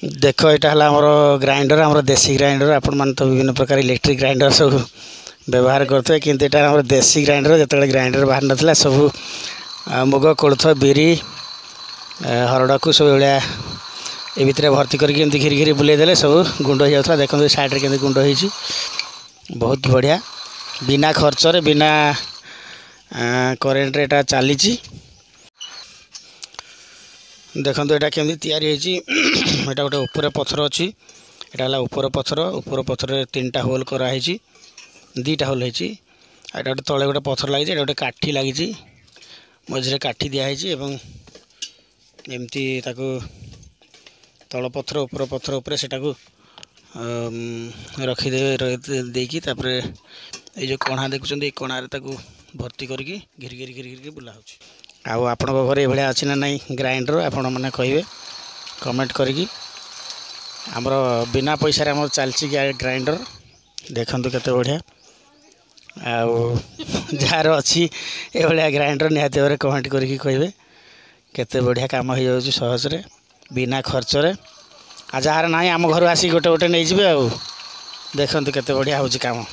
देख यहाँ है आमर ग्राइंडर आमर देसी ग्राइंडर आपण मैंने तो विभिन्न प्रकार इलेक्ट्रिक ग्राइंडर सब व्यवहार करते किंतु यहाँ आम देसी ग्राइंडर जो ग्राइंडर बाहर नाला सब मुग कोलथ बिरी हरड़ को सब भाया ये भितर भर्ती करके घिरी घिरी बुले देले सब गुंड हो जाता। देखो साइड के गुंड हो बहुत बढ़िया बिना खर्च रे बिना करेन्ट एटा चली। देखो यहाँ केमी या गोटे ऊपर पथर अच्छी यहाँ ऊपर पथर 3टा होल कराई 2टा होल होती गोटे तले गोटे पथर लगी गोटे काठी लगी मझे काठी दिखाई एमती तल पथर ऊपर पथर उपर से रखीदे देकी ये जो कणा देखुं कणार भर्ती करके घिरी घिरी घिरी घिरी बुला हो आपण घर ये अच्छी ना नहीं ग्राइंडर आपण मैंने कहे कमेंट करी आमर बिना पैसा आम चलती ग्राइंडर देखु केते बढ़िया जार अच्छी ये ग्राइंडर निहाती भाव कमेंट करके कहे केते बढ़िया काम हो जाऊँ सहजरे बिना खर्च जार ना आम घर आसिक गोटे गोटे नहीं जाए देखते केते बढ़िया हो काम।